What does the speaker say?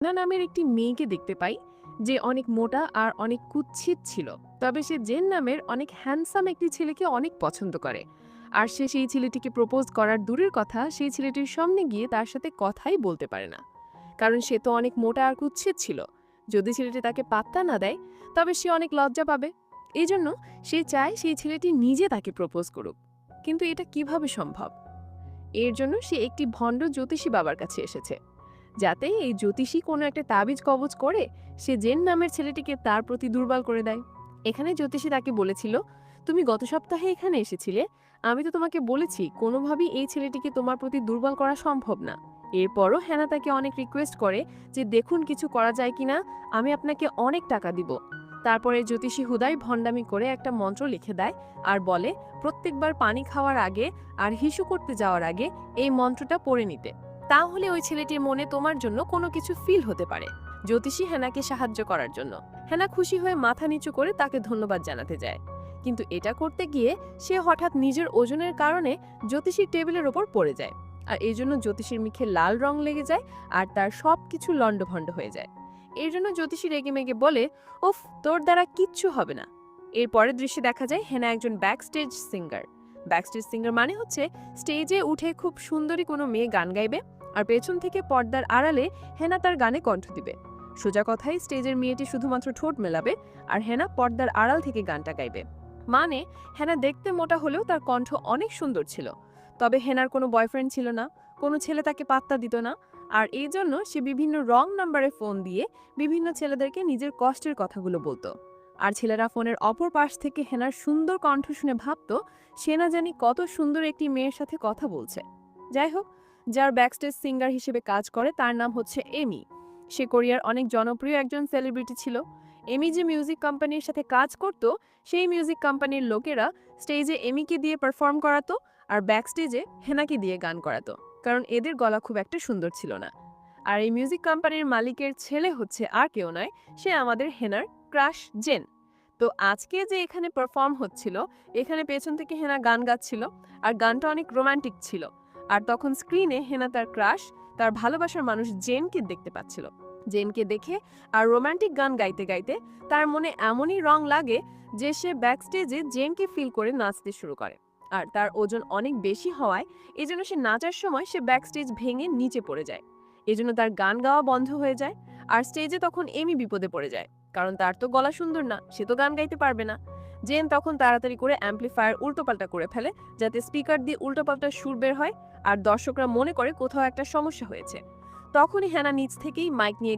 না নামের একটি মেয়েকে দেখতে পাই যে অনেক মোটা আর অনেক কুৎসিত ছিল। তবে সে জেন নামের অনেক হ্যান্ডসাম একটি ছেলেকে অনেক পছন্দ করে। আর সে সেই ছেলেটিকে প্রপোজ করার দূরের কথা, সেই ছেলেটির সামনে গিয়ে তার সাথে কথাই বলতে পারে না, কারণ সে তো অনেক মোটা আর কুৎসিত ছিল। যদি ছেলেটি তাকে পাত্তা না দেয়, তবে সে অনেক লজ্জা পাবে। এই জন্য সে চায় সেই ছেলেটি নিজে তাকে প্রপোজ করুক। কিন্তু এটা কিভাবে সম্ভব? এর জন্য সে একটি ভণ্ড জ্যোতিষী বাবার কাছে এসেছে, যাতে এই জ্যোতিষী কোনো একটা তাবিজ কবজ করে সে জেন নামের ছেলেটিকে তার প্রতি দুর্বল করে দেয়। এখানে জ্যোতিষী তাকে বলেছিল, তুমি গত সপ্তাহে এখানে এসেছিলে, আমি তো তোমাকে বলেছি কোনোভাবেই এই ছেলেটিকে তোমার প্রতি দুর্বল করা সম্ভব না। এরপরও হ্যানা তাকে অনেক রিকোয়েস্ট করে যে দেখুন কিছু করা যায় কিনা, আমি আপনাকে অনেক টাকা দিব। তারপরে জ্যোতিষী হুদাই ভণ্ডামি করে একটা মন্ত্র লিখে দেয় আর বলে প্রত্যেকবার পানি খাওয়ার আগে আর হিসু করতে যাওয়ার আগে এই মন্ত্রটা পড়ে নিতে, তাহলে ওই ছেলেটির মনে তোমার জন্য কোনো কিছু ফিল হতে পারে। জ্যোতিষী হেনাকে সাহায্য করার জন্য হেনা খুশি হয়ে মাথা নিচু করে তাকে ধন্যবাদ জানাতে যায়। কিন্তু এটা করতে গিয়ে সে হঠাৎ নিজের ওজনের কারণে জ্যোতিষীর টেবিলের ওপর পড়ে যায়। আর এই জন্য জ্যোতিষীর মুখে লাল রং লেগে যায় আর তার সবকিছু লণ্ডভণ্ড হয়ে যায়। এর জন্য জ্যোতিষী রেগে মেগে বলে, উফ, তোর দ্বারা কিচ্ছু হবে না। এর পরের দৃশ্যে দেখা যায় হেনা একজন ব্যাকস্টেজ সিঙ্গার। ব্যাকস্টেজ সিঙ্গার মানে হচ্ছে স্টেজে উঠে খুব সুন্দরী কোনো মেয়ে গান গাইবে, আর পেছন থেকে পর্দার আড়ালে হেনা তার গানে কণ্ঠ দিবে। সোজা কথায় স্টেজের মেয়েটি শুধুমাত্র ঠোঁট মেলাবে আর হেনা পর্দার আড়াল থেকে গানটা গাইবে। মানে হেনা দেখতে মোটা হলেও তার কণ্ঠ অনেক সুন্দর ছিল। তবে হেনার কোনো বয়ফ্রেন্ড ছিল না, কোনো ছেলে তাকে পাত্তা দিত না। আর এই জন্য সে বিভিন্ন রং নাম্বারে ফোন দিয়ে বিভিন্ন ছেলেদেরকে নিজের কষ্টের কথাগুলো বলতো। আর ছেলেরা ফোনের অপর পাশ থেকে হেনার সুন্দর কণ্ঠ শুনে ভাবতো সে না জানি কত সুন্দর একটি মেয়ের সাথে কথা বলছে। যাই হোক, যার ব্যাকস্টেজ সিঙ্গার হিসেবে কাজ করে তার নাম হচ্ছে এমি। সে কোরিয়ার অনেক জনপ্রিয় একজন সেলিব্রিটি ছিল। এমি যে মিউজিক কোম্পানির সাথে কাজ করত, সেই মিউজিক কোম্পানির লোকেরা স্টেজে এমিকে দিয়ে পারফর্ম করাতো আর ব্যাকস্টেজে হেনাকে দিয়ে গান করাতো, কারণ এদের গলা খুব একটা সুন্দর ছিল না। আর এই মিউজিক কোম্পানির মালিকের ছেলে হচ্ছে আর কেউ নয়, সে আমাদের হেনার ক্রাশ জেন। তো আজকে যে এখানে পারফর্ম হচ্ছিল, এখানে পেছন থেকে হেনা গান গাচ্ছিল আর গানটা অনেক রোমান্টিক ছিল। আর তখন স্ক্রিনে হেনা তার ক্রাশ, তার ভালোবাসার মানুষ জেনকে দেখতে পাচ্ছিল। জেনকে দেখে আর রোমান্টিক গান গাইতে গাইতে তার মনে এমনই রং লাগে যে সে ব্যাকস্টেজে জেনকে ফিল করে নাচতে শুরু করে। আর তার ওজন অনেক বেশি হওয়ায় এজন্য সে নাচার সময় সে ব্যাকস্টেজ ভেঙে নিচে পড়ে যায়। এজন্য তার গান গাওয়া বন্ধ হয়ে যায়। আর স্টেজে তখন এমি বিপদে পড়ে যায়, কারণ তার তো গলা সুন্দর না, সে তো গান গাইতে পারবে না। জেন তখন তাড়াতাড়ি করে অ্যাম্পলিফায়ার উল্টোপাল্টা করে ফেলে, যাতে স্পিকার দিয়ে উল্টোপাল্টা সুর বের হয় আর দর্শকরা মনে করে কোথাও একটা সমস্যা হয়েছে। তখনই হ্যানা নিচ থেকেই মাইক নিয়ে